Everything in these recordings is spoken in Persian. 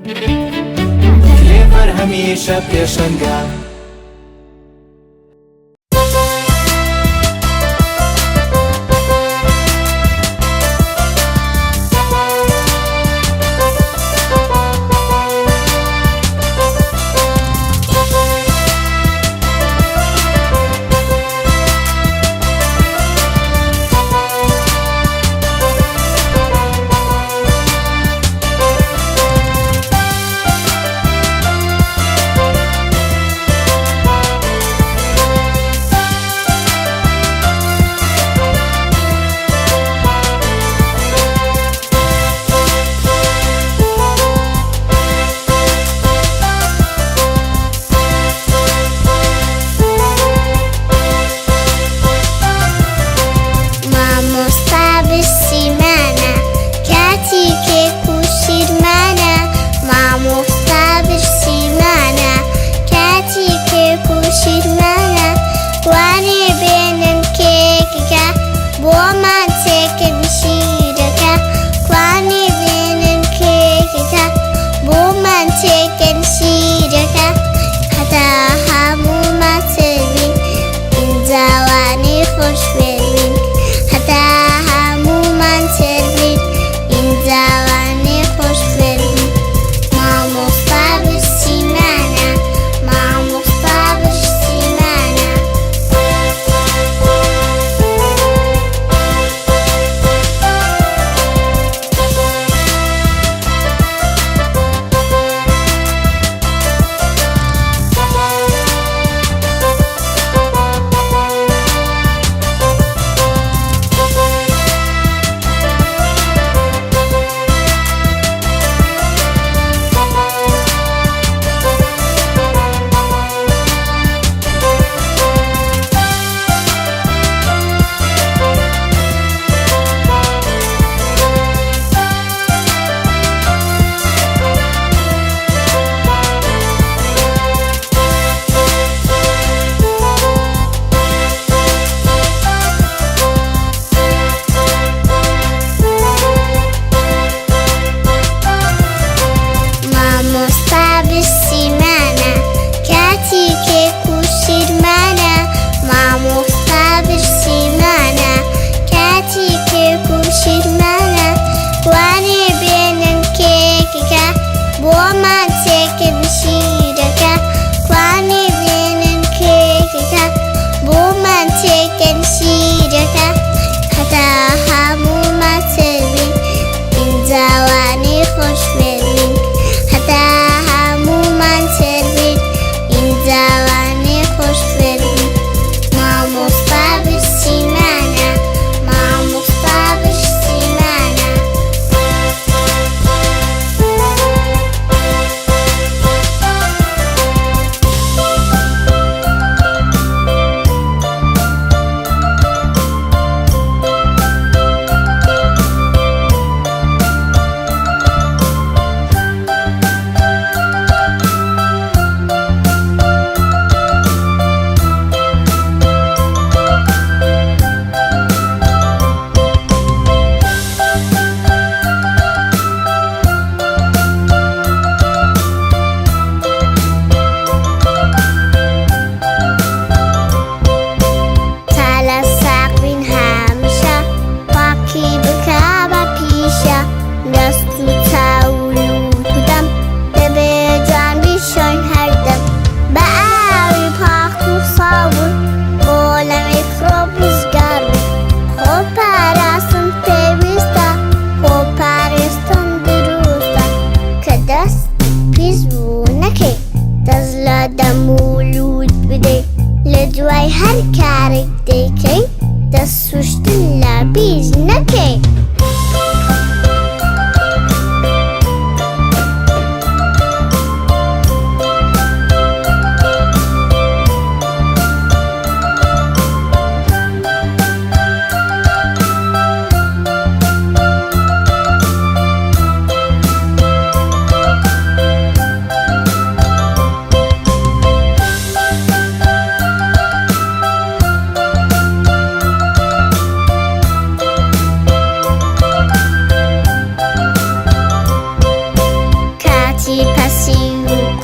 کلێڤەر هەمیشە پێشەنگە.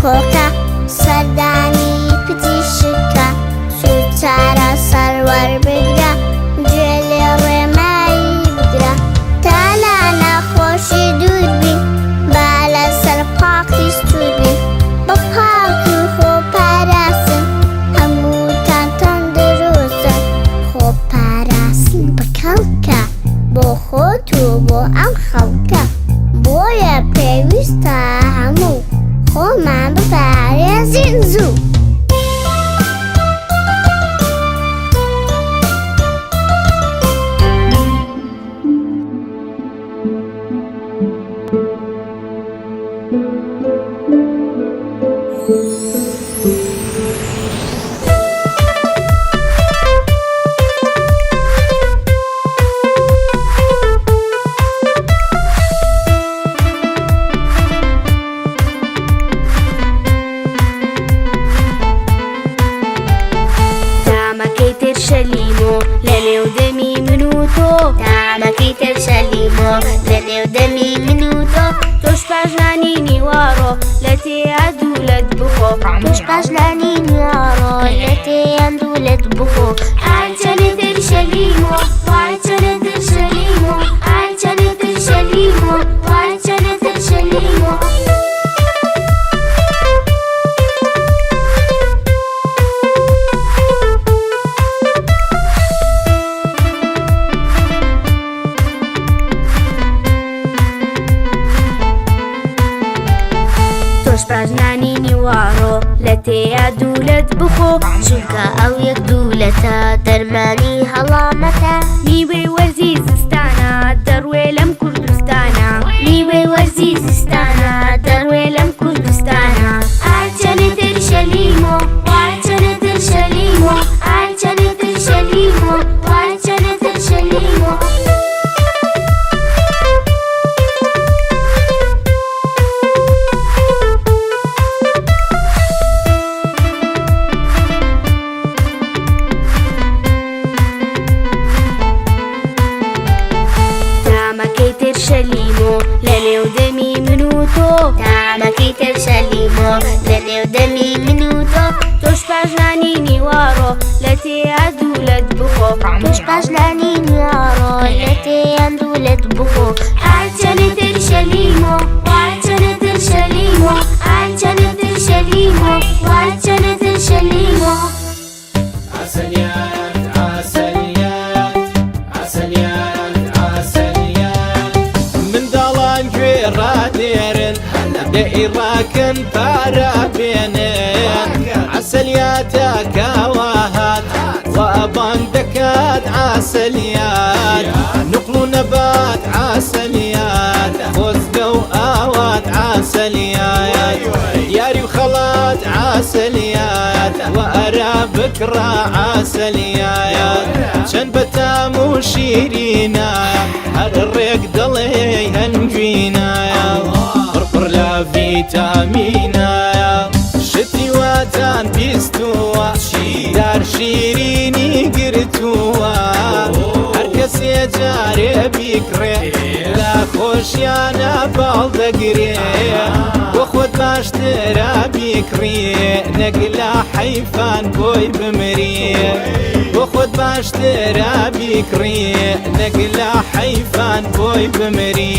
خۆکە سەردانی پتیشکە سوچارە سەروەر بگرە گوێ لێ ڕێمایی بگرە تا لە نەخۆشی دوور بین با لەسەر پاقی سوور بین بە پاکی خۆپاراستن هەمووتان تەندروستن خۆپاراستن بکەڵکە بۆ خۆت و بۆ ئەم خەڵکە بۆیە پێویستە هەموو خۆمان بپارێزین زوو شەلیمۆ لە نێو دەمی من و تۆ تامەکەی تر شەلیمۆ لە نێو دەمی من و تۆ تۆش پاژنانی نیوارۆ لە تێیا دوولت بخۆ تۆش پاژنانی نیوارۆ لە تێیان دوولت بخۆ ئاچەنێ تر شەلیمۆ واچەنێ تر شەلیمۆ ئاچەنێ تر شەلیمۆ واچەنێ تر شەلیمۆ پاژنانی نیوارۆ لە تێیا دوولت بخۆ چونکە ئەو یەک دوولەتە دەرمانی هەڵامەتە میوەی وەرزی زستانە دەڕوێ لەم کوردستانە میوەی وەرزی زستانە دەڕوێ لەم کوردستانە ئاچەنێ تر شەلیمۆ واچەنێ تر شەلیمۆ ئاچەنێ تر شەلیمۆ واچەنێ تر شەلیمۆ شەلیمۆ لە نێو دەمی من و تۆ تامەکەی تر شەلیمۆ لە نێو دەمی من و تۆ تۆش پاژنانی نیوارۆ لە تێیا دوولت بخۆ تۆش پاژنانی نیوارۆ لە تێیان دوولت بخۆ ئاچەنێ تر شەلیمۆ واچەنێ تر شەلیمۆ ئاچەنێ تر شەلیمۆ واچەنێ تر شەلیمۆ ڕادێرن لە عێراقن پارە بێنن عسەلیاتە کاوەهات وەبانگ دەکات عسەلیات نوقڵ و نەبات عسەلیات خۆزگە و ئاوات عسەلیات یاری و خەڵات عسەلیات وەرا بکڕە عسەلیات چەند بەتام و شیرینە هەر ڕێک دڵێ هەنگوینایە پڕپڕ لە ڤیتامینایە شتی واتان بیستووە دار شیرینی گرتووە هەر کەسێ جارێ بیکڕێ لە خۆشیانە باڵ دەگرێ بۆ خۆت باشترە بیکڕێ نەک لە حەیفان بۆی بمرێ بۆ خۆت باشترە بیکڕێ نەک لە حەیفان بۆی بمرێ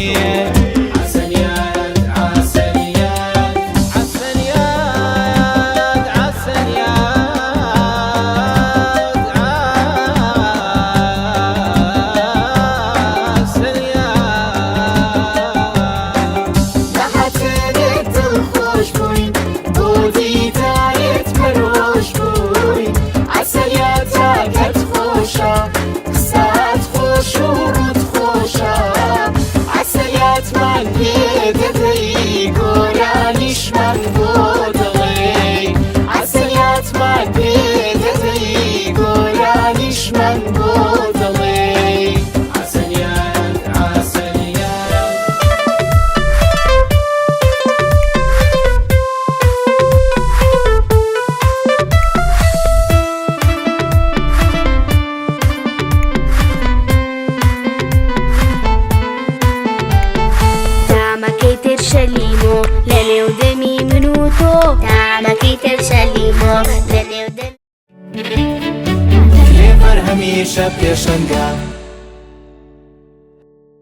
شەلیمۆ لە نێو دەمی من و تۆ تامەکەی تر شەلیمۆ لە نێودەمی لێبەر هەمیشە پێشەنگە